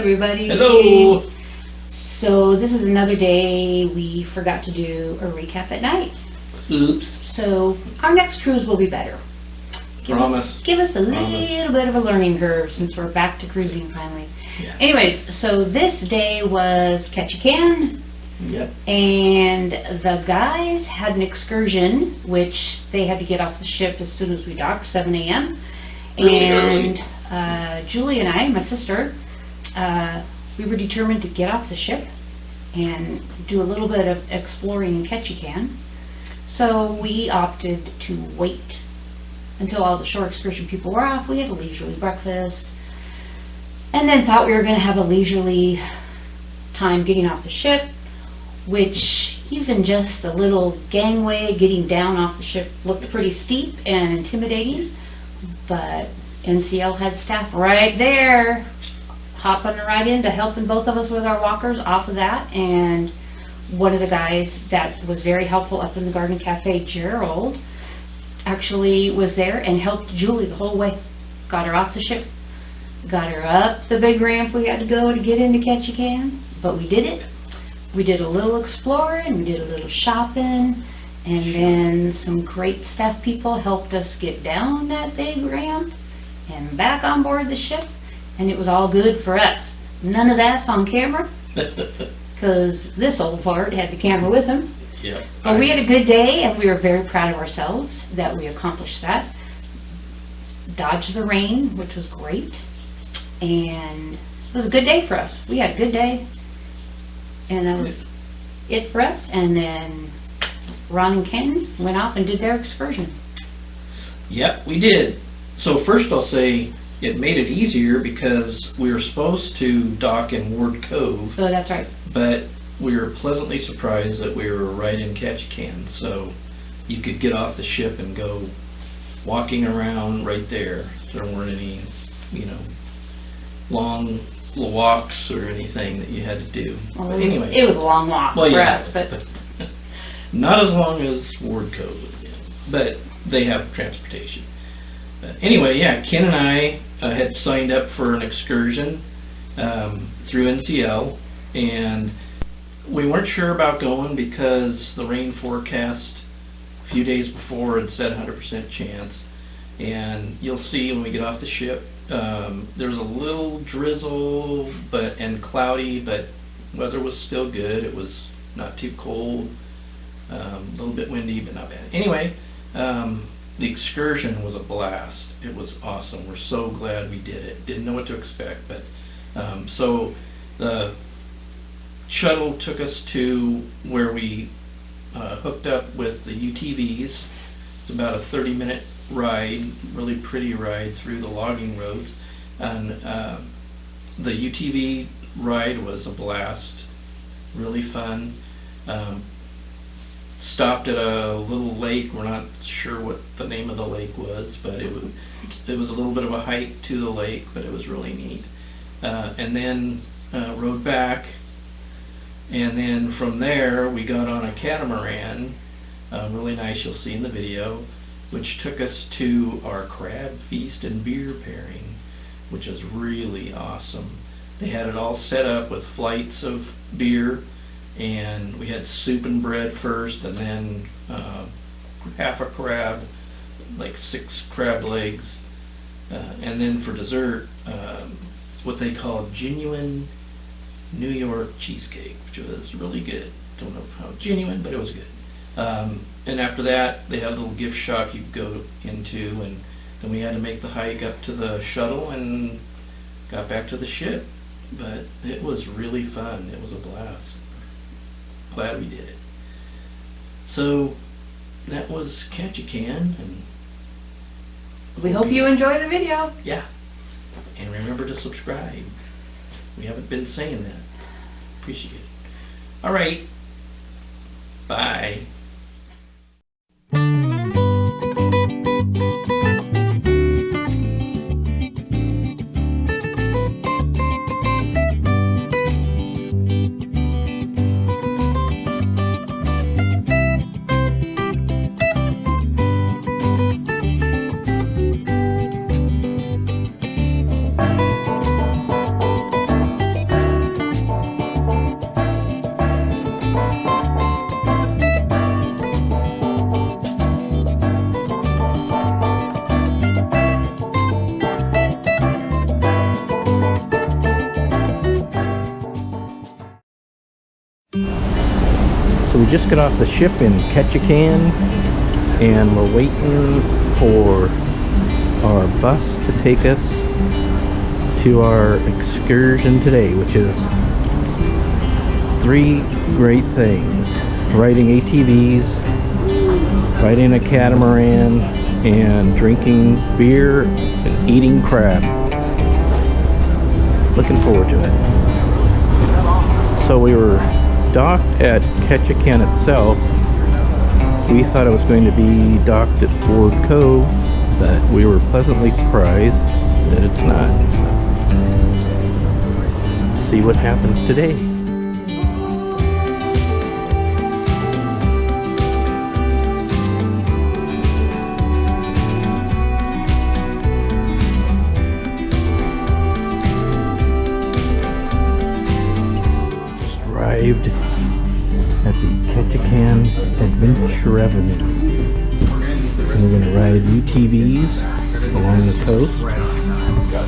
everybody. Hello. So this is another day we forgot to do a recap at night. Oops. So our next cruise will be better. Promise. Give us a little bit of a learning curve since we're back to cruising finally. Yeah. Anyways, so this day was Ketchikan. Yep. And the guys had an excursion, which they had to get off the ship as soon as we docked, 7 a.m. Really and early. Julie and I, my sister, we were determined to get off the ship and do a little bit of exploring in Ketchikan. So we opted to wait until all the shore excursion people were off. We had a leisurely breakfast and then thought we were going to have a leisurely time getting off the ship, which even just the little gangway getting down off the ship looked pretty steep and intimidating. But NCL had staff right there hopping right into helping both of us with our walkers off of that. And one of the guys that was very helpful up in the Garden Cafe, Gerald, actually was there and helped Julie the whole way. Got her off the ship, got her up the big ramp we had to go to get into Ketchikan, but we did it. We did a little exploring, we did a little shopping, and then some great staff people helped us get down that big ramp and back on board the ship, and it was all good for us. None of that's on camera, because this old fart had the camera with him. Yeah. But we had a good day, and we were very proud of ourselves that we accomplished that. Dodged the rain, which was great, and it was a good day for us. We had a good day. And that was it for us. And then Ron and Ken went off and did their excursion. Yep, we did. So first I'll say it made it easier because we were supposed to dock in Ward Cove. Oh, that's right. But we were pleasantly surprised that we were right in Ketchikan. So you could get off the ship and go walking around right there. There weren't any, long walks or anything that you had to do. Well, but anyway, it was a long walk for us, but not as long as Ward Cove, but they have transportation. But anyway, yeah, Ken and I had signed up for an excursion through NCL, and we weren't sure about going because the rain forecast a few days before had said 100% chance. And you'll see when we get off the ship, there's a little drizzle and cloudy, but weather was still good. It was not too cold, a little bit windy, but not bad. Anyway, the excursion was a blast. It was awesome. We're so glad we did it. Didn't know what to expect, but so the shuttle took us to where we hooked up with the UTVs. It's about a 30-minute ride, really pretty ride through the logging roads, and the UTV ride was a blast, really fun. Stopped at a little lake. We're not sure what the name of the lake was, but it was a little bit of a hike to the lake, but it was really neat. And then rode back, and then from there we got on a catamaran, really nice, you'll see in the video, which took us to our crab feast and beer pairing, which is really awesome. They had it all set up with flights of beer, and we had soup and bread first, and then half a crab, like 6 crab legs, and then for dessert, what they call genuine New York cheesecake, which was really good. Don't know how genuine, but it was good. And after that, they had a little gift shop you could go into, and then we had to make the hike up to the shuttle and got back to the ship. But it was really fun. It was a blast. Glad we did it. So that was Ketchikan, and we hope you enjoy the video. yeah. And remember to subscribe. We haven't been saying that. Appreciate it. All right. Bye. just got off the ship in Ketchikan, and we're waiting for our bus to take us to our excursion today, which is 3 great things: riding ATVs, riding a catamaran, and drinking beer and eating crab. Looking forward to it. So we were docked at Ketchikan itself. We thought it was going to be docked at Ford Cove, but we were pleasantly surprised that it's not. So, see what happens today. Arrived at the Ketchikan Adventure Avenue. And we're going to ride UTVs along the coast,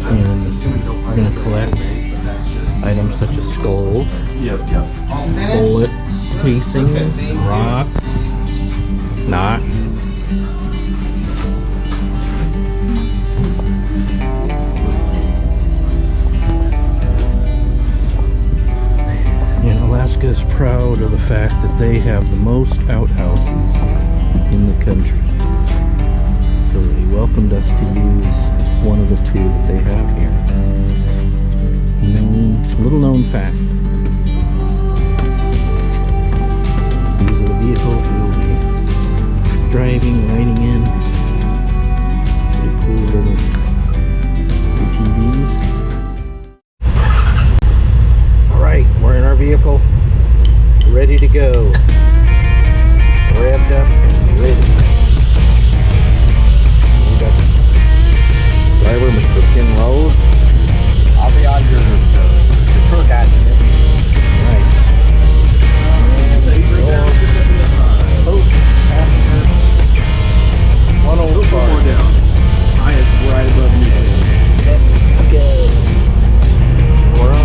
and we're going to collect items such as skulls, bullet casings, rocks, knots. Alaska is proud of the fact that they have the most outhouses in the country. So they welcomed us to use one of the 2 that they have here. Little known fact. These are the vehicles we will be driving, riding in. Pretty cool little UTVs. We're in our vehicle, ready to go, revved up and ready. We got driver Mr. Ken Rose. I'll be on your tour guide today. Right. Coach passenger 104 down. I is right above me. Let's go. We're off.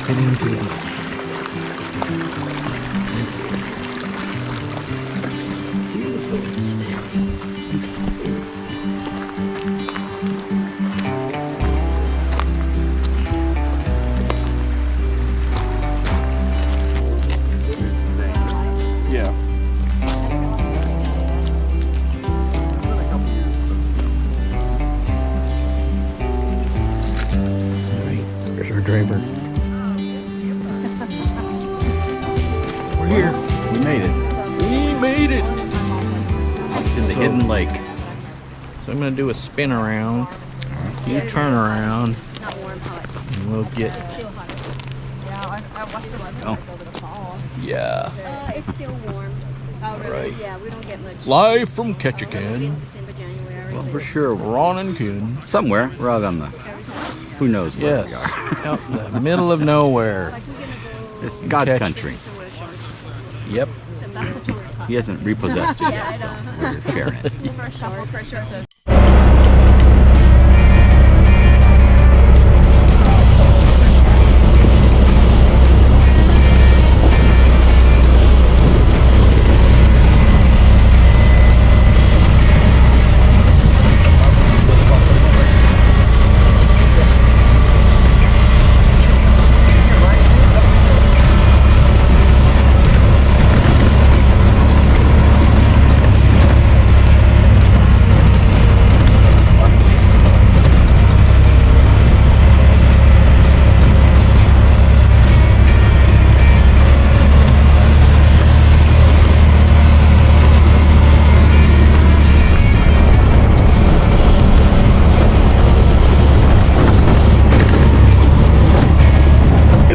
fitting duty. Yeah. Alright, there's our driver. We're here. We made it. We made it! Up to the hidden lake. So I'm gonna do a spin around. You turn around. And we'll get. Oh. Yeah. It's still warm. Oh, really? Right. Yeah, we don't get much. Live from Ketchikan. December, January. Well, for sure. Ron and Ken. Somewhere. We're out on the. Who knows where Yes. we are. Out in the middle of nowhere. Like, we're gonna go It's God's Catch. country. somewhere short. Yep. So that's a tourist spot. He hasn't repossessed it yet, so we're sharing it. For sure, for sure. So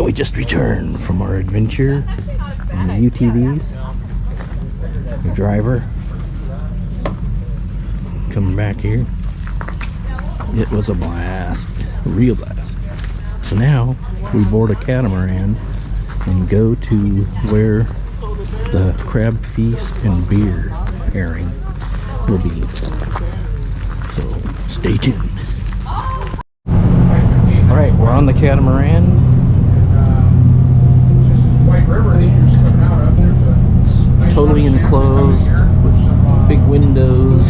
We just returned from our adventure on the UTVs. The driver coming back here. It was a blast, a real blast. So now we board a catamaran and go to where the crab feast and beer pairing will be. So stay tuned. All right, we're on the catamaran. It's totally enclosed with big windows.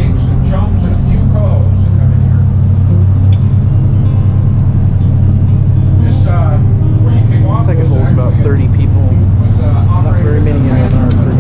Looks like it holds about 30 people. Not very many in our group.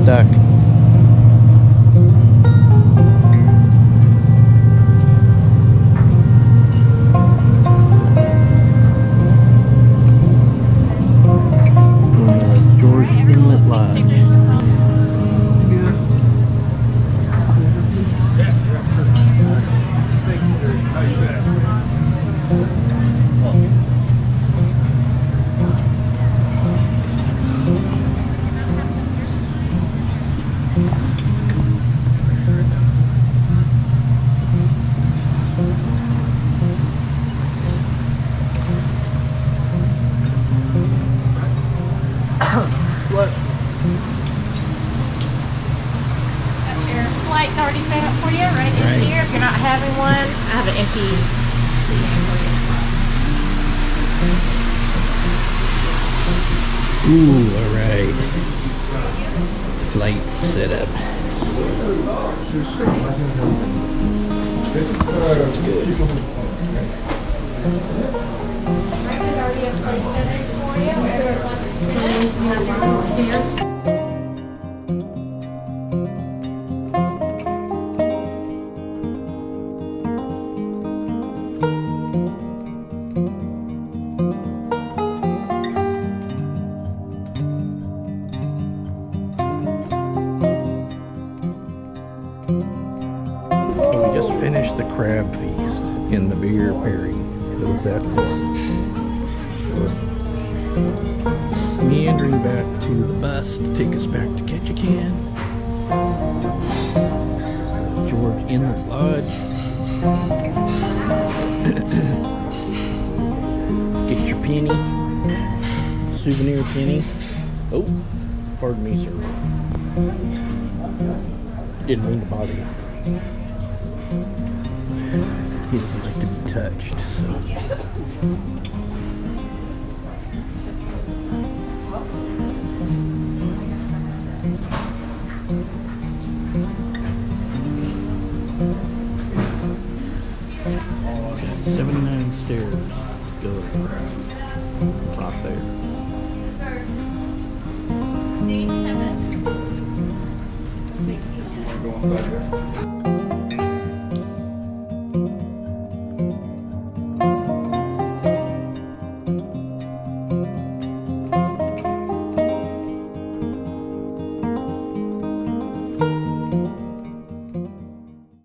stuck. George Inlet Lodge. Your flight's already set up for you, right in here. If you're not having one, I have an empty seat Ooh, alright. Flights set up. That's good. There's already a place set up for you. Everyone wants to sit. So we just finished the crab feast in the beer pairing. It was excellent. Meandering back to the bus to take us back to Ketchikan. The George Inlet Lodge. Get your penny. Souvenir penny. Oh, pardon me, sir. Didn't mean to bother you. He doesn't like to be touched, so. It's got 79 stairs to go top there. Go inside there.